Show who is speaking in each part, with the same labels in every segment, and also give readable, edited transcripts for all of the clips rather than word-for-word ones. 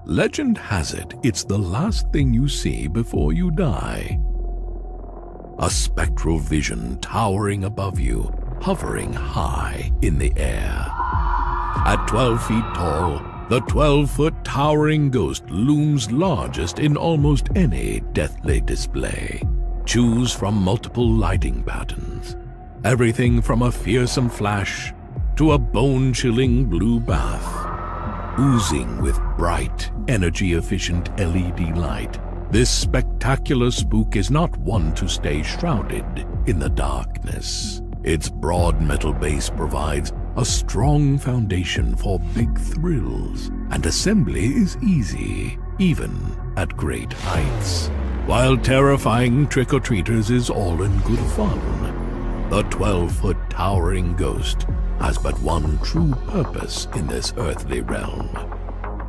Speaker 1: Legend has it it's the last thing you see before you die. A spectral vision towering above you, hovering high in the air. At 12 feet tall, the 12-foot towering ghost looms largest in almost any deathly display. Choose from multiple lighting patterns. Everything from a fearsome flash to a bone-chilling blue bath. Oozing with bright, energy-efficient LED light, this spectacular spook is not one to stay shrouded in the darkness. Its broad metal base provides a strong foundation for big thrills, and assembly is easy, even at great heights. While terrifying trick-or-treaters is all in good fun, the 12-foot towering ghost has but one true purpose in this earthly realm: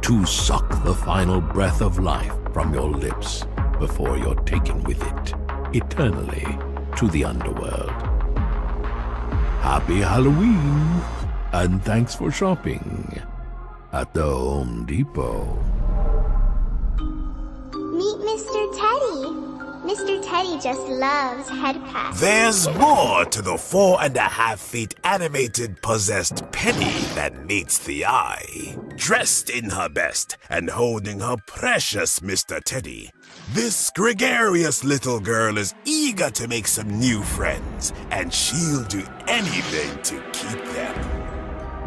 Speaker 1: to suck the final breath of life from your lips before you're taken with it eternally to the underworld. Happy Halloween, and thanks for shopping at the Home Depot.
Speaker 2: Meet Mr. Teddy. Mr. Teddy just loves head pats.
Speaker 3: There's more to the 4.5 feet animated possessed Penny than meets the eye. Dressed in her best and holding her precious Mr. Teddy, this gregarious little girl is eager to make some new friends, and she'll do anything to keep them.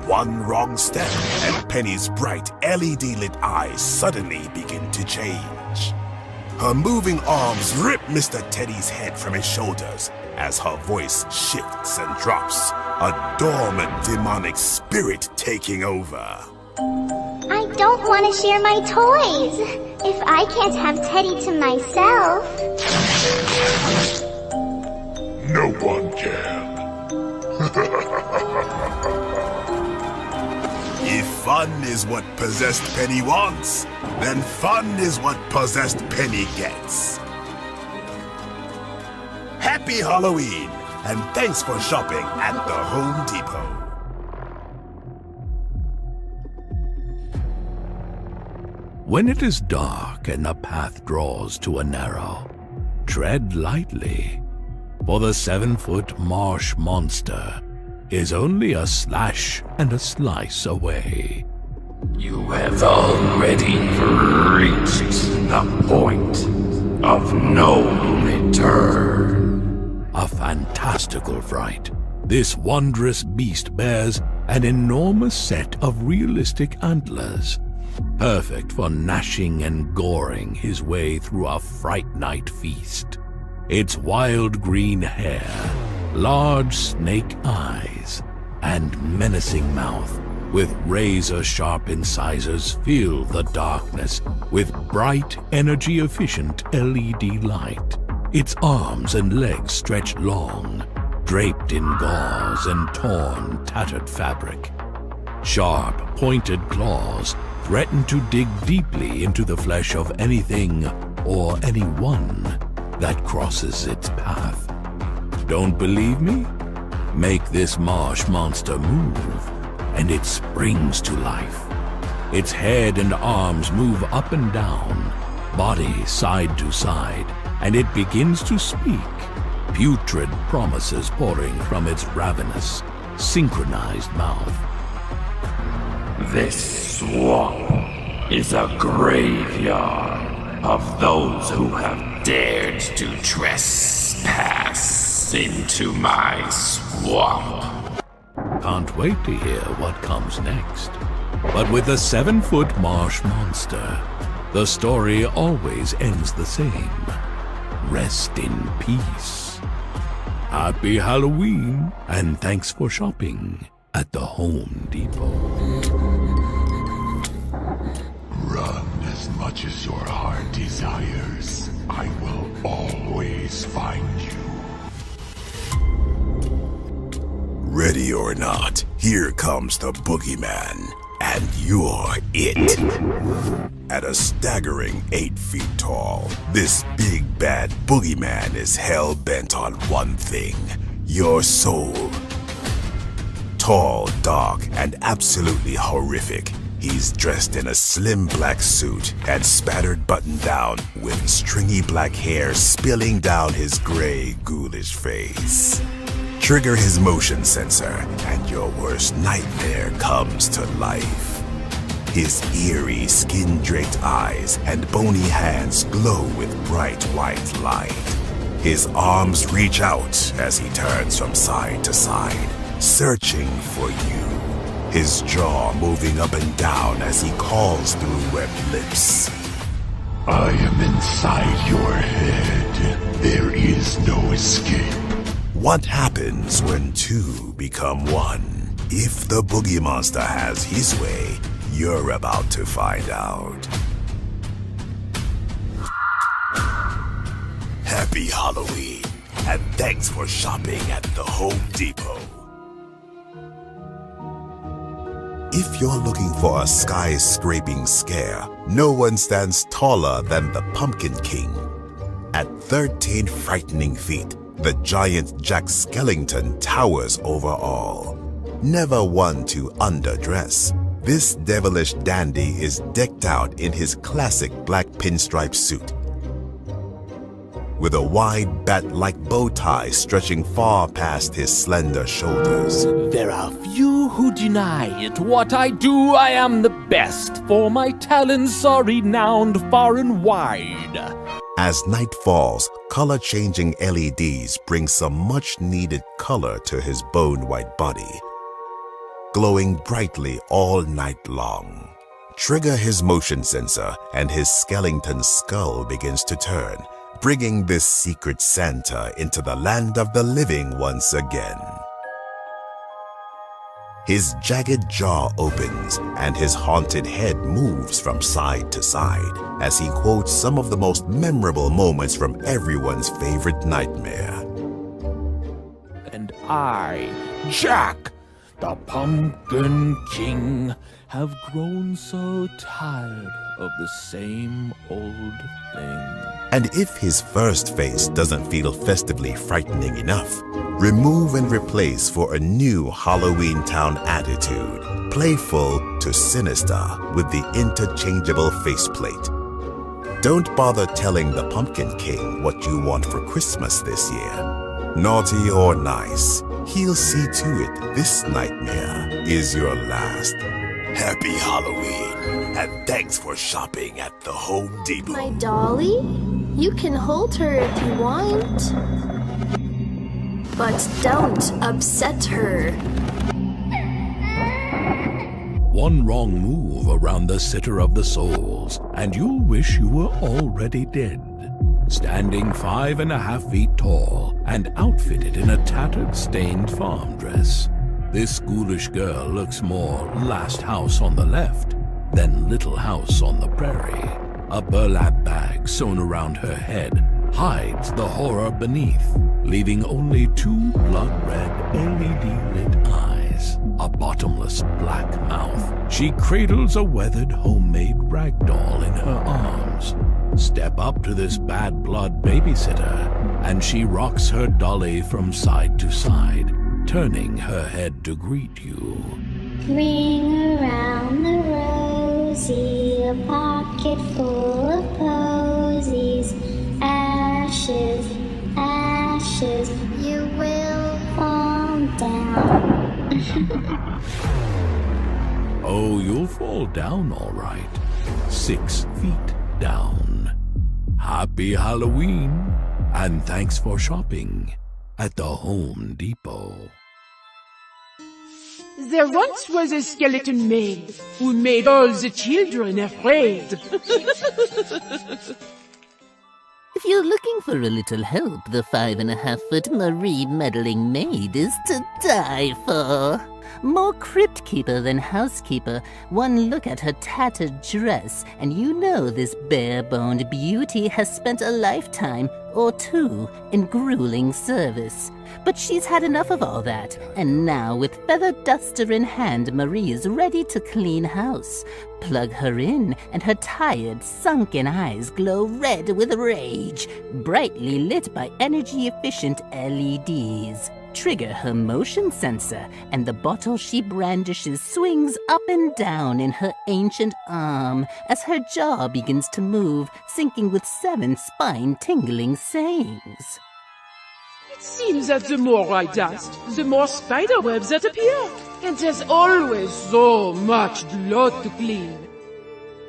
Speaker 3: One wrong step, and Penny's bright LED-lit eyes suddenly begin to change. Her moving arms rip Mr. Teddy's head from his shoulders as her voice shifts and drops, a dormant demonic spirit taking over.
Speaker 2: I don't want to share my toys. If I can't have Teddy to myself.
Speaker 4: No one can.
Speaker 3: If fun is what possessed Penny wants, then fun is what possessed Penny gets. Happy Halloween, and thanks for shopping at the Home Depot.
Speaker 1: When it is dark and the path draws to a narrow, tread lightly, for the 7-foot marsh monster is only a slash and a slice away.
Speaker 5: You have already reached the point of no return.
Speaker 1: A fantastical fright, this wondrous beast bears an enormous set of realistic antlers, perfect for gnashing and goring his way through a fright night feast. Its wild green hair, large snake eyes, and menacing mouth with razor-sharp incisors fill the darkness with bright, energy-efficient LED light. Its arms and legs stretch long, draped in gauze and torn, tattered fabric. Sharp, pointed claws threaten to dig deeply into the flesh of anything or anyone that crosses its path. Don't believe me? Make this marsh monster move, and it springs to life. Its head and arms move up and down, body side to side, and it begins to speak, putrid promises pouring from its ravenous, synchronized mouth.
Speaker 5: This swamp is a graveyard of those who have dared to trespass into my swamp.
Speaker 1: Can't wait to hear what comes next. But with a 7-foot marsh monster, the story always ends the same. Rest in peace. Happy Halloween, and thanks for shopping at the Home Depot.
Speaker 4: Run as much as your heart desires. I will always find you.
Speaker 3: Ready or not, here comes the boogeyman, and you're it. At a staggering 8 feet tall, this big bad boogeyman is hell-bent on one thing: your soul. Tall, dark, and absolutely horrific, He's dressed in a slim black suit and spattered button-down with stringy black hair spilling down his gray, ghoulish face. Trigger his motion sensor and your worst nightmare comes to life. His eerie, skin-draped eyes and bony hands glow with bright white light. His arms reach out as he turns from side to side, searching for you. His jaw moving up and down as he calls through webbed lips.
Speaker 4: I am inside your head. There is no escape.
Speaker 3: What happens when two become one? If the Boogie Monster has his way, you're about to find out. Happy Halloween, and thanks for shopping at the Home Depot. If you're looking for a sky-scraping scare, no one stands taller than the Pumpkin King. At 13 frightening feet, the giant Jack Skellington towers over all. Never one to underdress, this devilish dandy is decked out in his classic black pinstripe suit, with a wide bat-like bow tie stretching far past his slender shoulders.
Speaker 6: There are few who deny it. What I do, I am the best, for my talents are renowned far and wide.
Speaker 3: As night falls, color-changing LEDs bring some much-needed color to his bone-white body, glowing brightly all night long. Trigger his motion sensor and his Skellington skull begins to turn, bringing this secret Santa into the land of the living once again. His jagged jaw opens and his haunted head moves from side to side as he quotes some of the most memorable moments from everyone's favorite nightmare.
Speaker 6: And I, Jack, the Pumpkin King, have grown so tired of the same old thing.
Speaker 3: And if his first face doesn't feel festively frightening enough, remove and replace for a new Halloween Town attitude, playful to sinister with the interchangeable faceplate. Don't bother telling the Pumpkin King what you want for Christmas this year. Naughty or nice, he'll see to it this nightmare is your last. Happy Halloween, and thanks for shopping at the Home Depot.
Speaker 7: My dolly? You can hold her if you want. But don't upset her.
Speaker 1: One wrong move around the Sitter of the Souls, and you'll wish you were already dead. Standing 5.5 feet tall and outfitted in a tattered, stained farm dress, this ghoulish girl looks more Last House on the Left than Little House on the Prairie. A burlap bag sewn around her head hides the horror beneath, leaving only two blood-red LED-lit eyes, a bottomless black mouth. She cradles a weathered homemade rag doll in her arms. Step up to this bad blood babysitter, and she rocks her dolly from side to side, turning her head to greet you.
Speaker 2: Ring around the rosy, a pocket full of posies. Ashes, ashes, you will fall down.
Speaker 1: Oh, you'll fall down all right. 6 feet down. Happy Halloween, and thanks for shopping at the Home Depot.
Speaker 8: There once was a skeleton maid who made all the children afraid.
Speaker 9: If you're looking for a little help, the 5.5-foot Marie meddling maid is to die for. More crypt keeper than housekeeper, one look at her tattered dress, and you know this bare-boned beauty has spent a lifetime or two in grueling service. But she's had enough of all that, and now with feather duster in hand, Marie is ready to clean house. Plug her in, and her tired, sunken eyes glow red with rage, brightly lit by energy-efficient LEDs. Trigger her motion sensor, and the bottle she brandishes swings up and down in her ancient arm as her jaw begins to move, syncing with 7 spine-tingling sayings.
Speaker 8: It seems that the more I dust, the more spider webs that appear. And there's always so much blood to clean.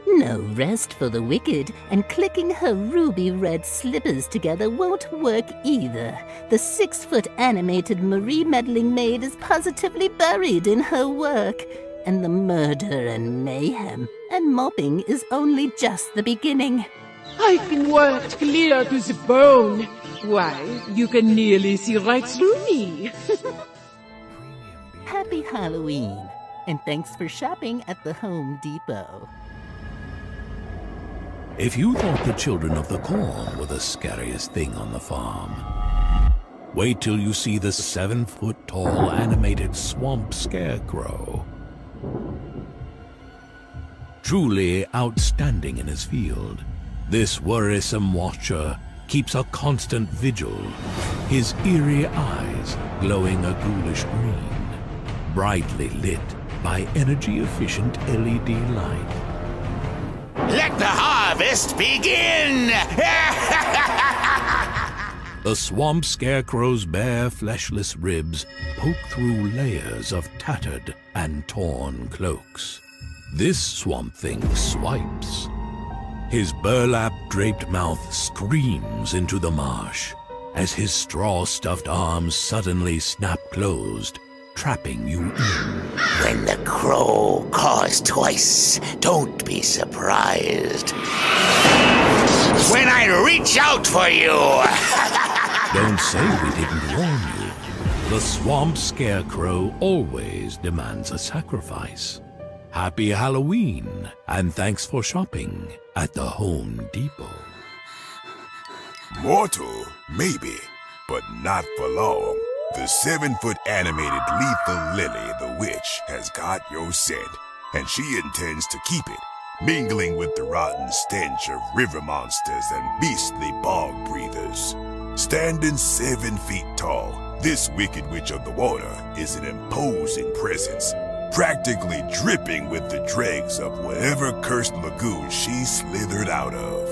Speaker 9: No rest for the wicked, and clicking her ruby-red slippers together won't work either. The 6-foot animated Marie meddling maid is positively buried in her work, and the murder and mayhem and mobbing is only just the beginning.
Speaker 8: I've been worked clear to the bone. Why, you can nearly see right through me.
Speaker 9: Happy Halloween, and thanks for shopping at the Home Depot.
Speaker 1: If you thought the children of the corn were the scariest thing on the farm, wait till you see the 7-foot-tall animated swamp scarecrow. Truly outstanding in his field, this worrisome watcher keeps a constant vigil, his eerie eyes glowing a ghoulish green, brightly lit by energy-efficient LED light.
Speaker 3: Let the harvest begin!
Speaker 1: The swamp scarecrow's bare, fleshless ribs poke through layers of tattered and torn cloaks. This swamp thing swipes. His burlap-draped mouth screams into the marsh as his straw-stuffed arms suddenly snap closed, trapping you in.
Speaker 3: When the crow caws twice, don't be surprised. When I reach out for you!
Speaker 1: Don't say we didn't warn you. The swamp scarecrow always demands a sacrifice. Happy Halloween, and thanks for shopping at the Home Depot.
Speaker 3: Mortal, maybe, but not for long. The 7-foot animated lethal Lily the Witch has got your scent, and she intends to keep it, mingling with the rotten stench of river monsters and beastly bog breathers. Standing 7 feet tall, this wicked witch of the water is an imposing presence, practically dripping with the dregs of whatever cursed lagoon she slithered out of.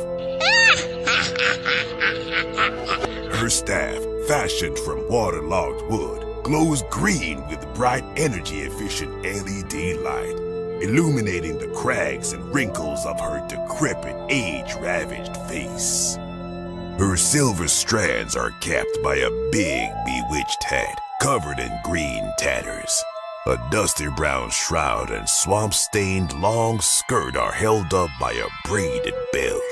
Speaker 3: Her staff, fashioned from waterlogged wood, glows green with bright energy-efficient LED light, illuminating the crags and wrinkles of her decrepit, age-ravaged face. Her silver strands are capped by a big, bewitched hat covered in green tatters. A dusty brown shroud and swamp-stained long skirt are held up by a braided belt.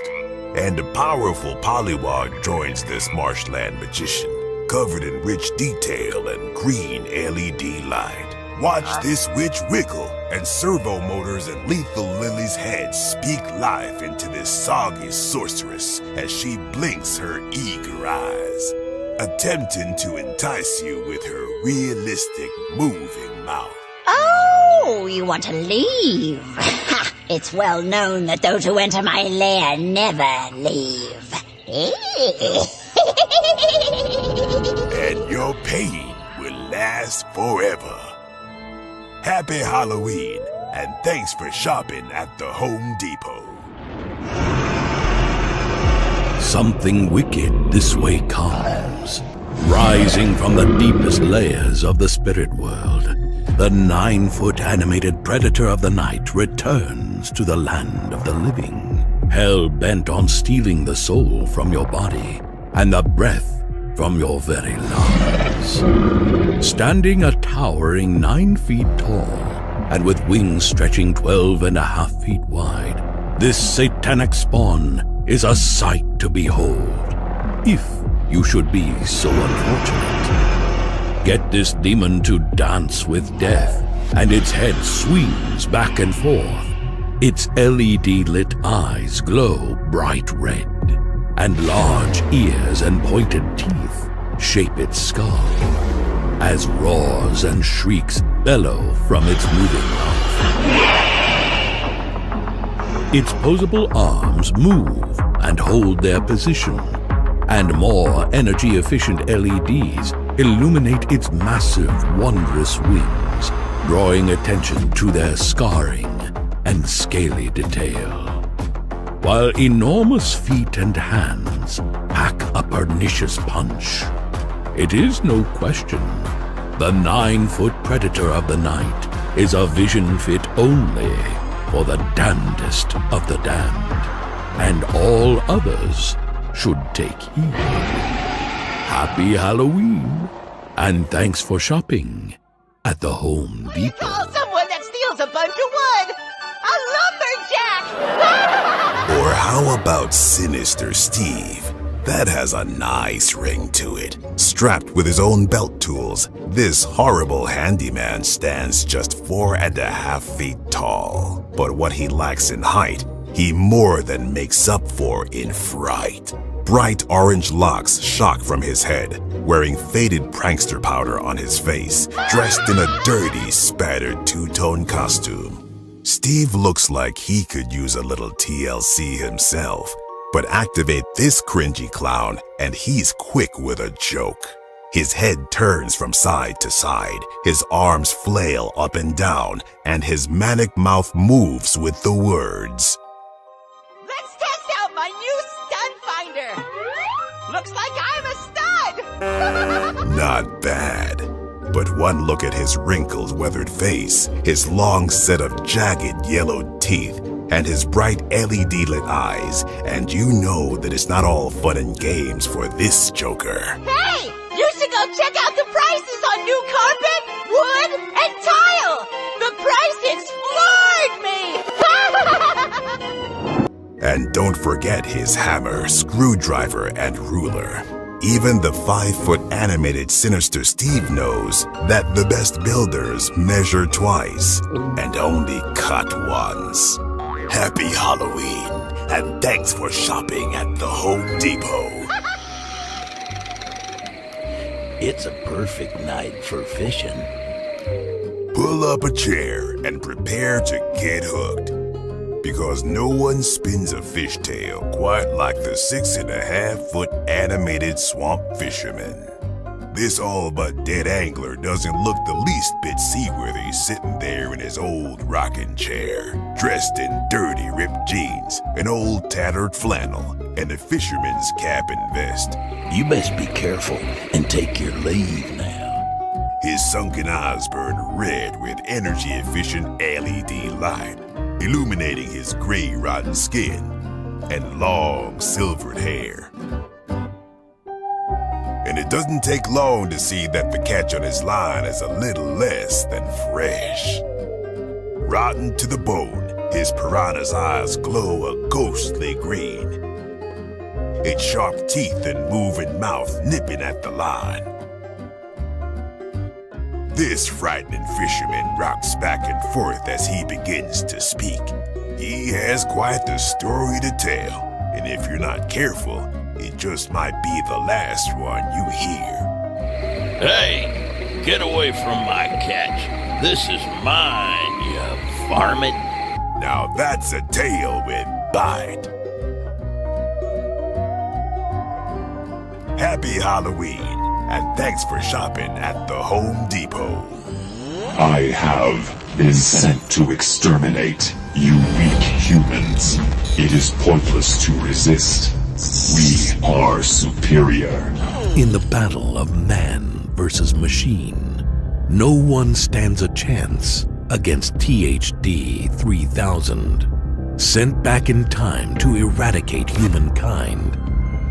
Speaker 3: And a powerful polywog joins this marshland magician, covered in rich detail and green LED light. Watch this witch wiggle, and servo motors and lethal Lily's head speak life into this soggy sorceress as she blinks her eager eyes, attempting to entice you with her realistic, moving mouth.
Speaker 10: Oh, you want to leave? It's well known that those who enter my lair never leave.
Speaker 3: And your pain will last forever. Happy Halloween, and thanks for shopping at the Home Depot.
Speaker 1: Something wicked this way comes. Rising from the deepest layers of the spirit world, the 9-foot animated predator of the night returns to the land of the living, hell-bent on stealing the soul from your body and the breath from your very lungs. Standing a towering 9 feet tall and with wings stretching 12.5 feet wide, this satanic spawn is a sight to behold, if you should be so unfortunate. Get this demon to dance with death, and its head swings back and forth. Its LED-lit eyes glow bright red, and large ears and pointed teeth shape its skull, as roars and shrieks bellow from its moving mouth. Its posable arms move and hold their position, and more energy-efficient LEDs illuminate its massive, wondrous wings, drawing attention to their scarring and scaly detail. While enormous feet and hands pack a pernicious punch, it is no question the 9-foot predator of the night is a vision fit only for the damnedest of the damned, and all others should take heed. Happy Halloween, and thanks for shopping at the Home Depot.
Speaker 11: Call someone that steals a bunch of wood! A lumberjack!
Speaker 3: Or how about Sinister Steve? That has a nice ring to it. Strapped with his own belt tools, this horrible handyman stands just 4.5 feet tall. But what he lacks in height, he more than makes up for in fright. Bright orange locks shock from his head, wearing faded prankster powder on his face, dressed in a dirty, spattered two-tone costume. Steve looks like he could use a little TLC himself. But activate this cringy clown and he's quick with a joke. His head turns from side to side, his arms flail up and down, and his manic mouth moves with the words.
Speaker 11: Let's test out my new stud finder! Looks like I'm a stud!
Speaker 3: Not bad. But one look at his wrinkled, weathered face, his long set of jagged, yellowed teeth, and his bright LED-lit eyes, and you know that it's not all fun and games for this joker.
Speaker 11: Hey! You should go check out the prices on new carpet, wood, and tile! The prices floored me!
Speaker 3: And don't forget his hammer, screwdriver, and ruler. Even the 5-foot animated Sinister Steve knows that the best builders measure twice and only cut once. Happy Halloween, and thanks for shopping at the Home Depot.
Speaker 12: It's a perfect night for fishing.
Speaker 3: Pull up a chair and prepare to get hooked. Because no one spins a fishtail quite like the 6.5-foot animated swamp fisherman. This all-but-dead angler doesn't look the least bit seaworthy sitting there in his old rocking chair, dressed in dirty ripped jeans, an old tattered flannel, and a fisherman's cap and vest.
Speaker 12: You best be careful and take your leave now.
Speaker 3: His sunken eyes burn red with energy-efficient LED light, illuminating his gray, rotten skin and long, silvered hair. And it doesn't take long to see that the catch on his line is a little less than fresh. Rotten to the bone, his piranha's eyes glow a ghostly green. Its sharp teeth and moving mouth nipping at the line. This frightening fisherman rocks back and forth as he begins to speak. He has quite the story to tell, and if you're not careful, it just might be the last one you hear.
Speaker 12: Hey, get away from my catch. This is mine, you varmint.
Speaker 3: Now that's a tale with bite. Happy Halloween, and thanks for shopping at the Home Depot.
Speaker 4: I have been sent to exterminate you weak humans. It is pointless to resist. We are superior.
Speaker 1: In the battle of man versus machine, no one stands a chance against THD 3000. Sent back in time to eradicate humankind,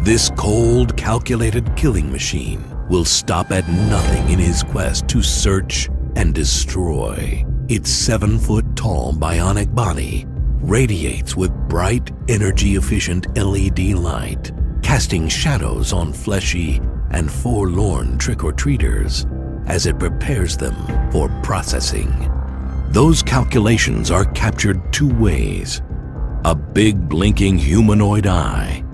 Speaker 1: this cold, calculated killing machine will stop at nothing in his quest to search and destroy. Its 7-foot-tall bionic body radiates with bright, energy-efficient LED light, casting shadows on fleshy and forlorn trick-or-treaters as it prepares them for processing. Those calculations are captured 2 ways: a big blinking humanoid eye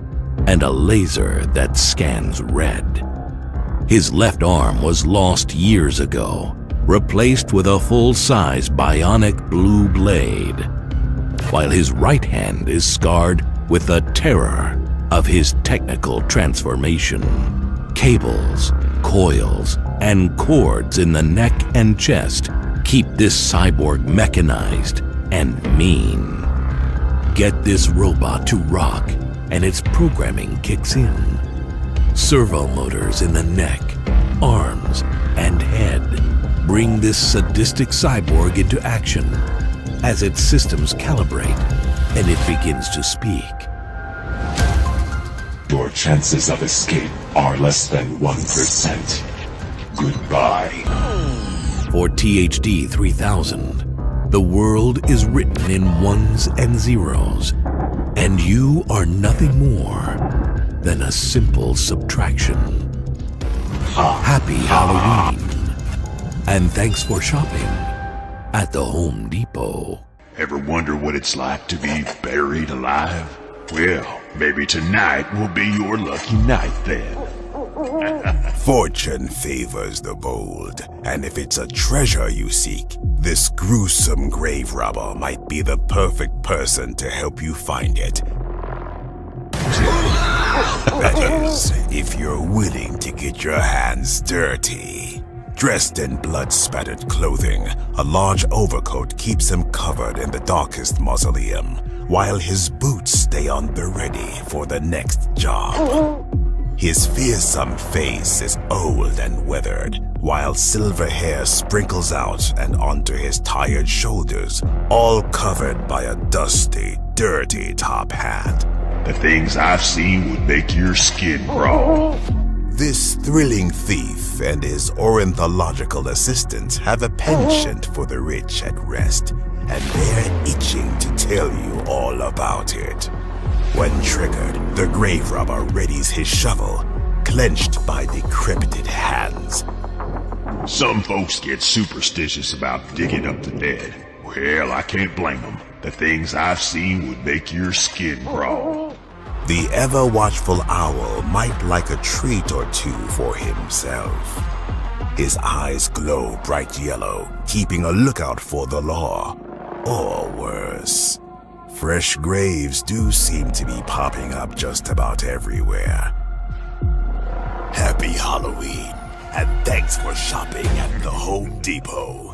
Speaker 1: and a laser that scans red. His left arm was lost years ago, replaced with a full-size bionic blue blade, while his right hand is scarred with the terror of his technical transformation. Cables, coils, and cords in the neck and chest keep this cyborg mechanized and mean. Get this robot to rock, and its programming kicks in. Servo motors in the neck, arms, and head bring this sadistic cyborg into action as its systems calibrate and it begins to speak.
Speaker 4: Your chances of escape are less than 1%. Goodbye.
Speaker 1: For THD 3000, the world is written in ones and zeros, and you are nothing more than a simple subtraction. Happy Halloween, and thanks for shopping at the Home Depot.
Speaker 13: Ever wonder what it's like to be buried alive? Well, maybe tonight will be your lucky night then.
Speaker 3: Fortune favors the bold, and if it's a treasure you seek, this gruesome grave robber might be the perfect person to help you find it. That is, if you're willing to get your hands dirty. Dressed in blood-spattered clothing, a large overcoat keeps him covered in the darkest mausoleum, while his boots stay on the ready for the next job. His fearsome face is old and weathered, while silver hair sprinkles out and onto his tired shoulders, all covered by a dusty, dirty top hat.
Speaker 13: The things I've seen would make your skin crawl.
Speaker 3: This thrilling thief and his ornithological assistant have a penchant for the rich at rest, and they're itching to tell you all about it. When triggered, the grave robber readies his shovel, clenched by decrepit hands.
Speaker 13: Some folks get superstitious about digging up the dead. Well, I can't blame them. The things I've seen would make your skin crawl.
Speaker 3: The ever-watchful owl might like a treat or two for himself. His eyes glow bright yellow, keeping a lookout for the law. Or worse, fresh graves do seem to be popping up just about everywhere. Happy Halloween, and thanks for shopping at the Home Depot.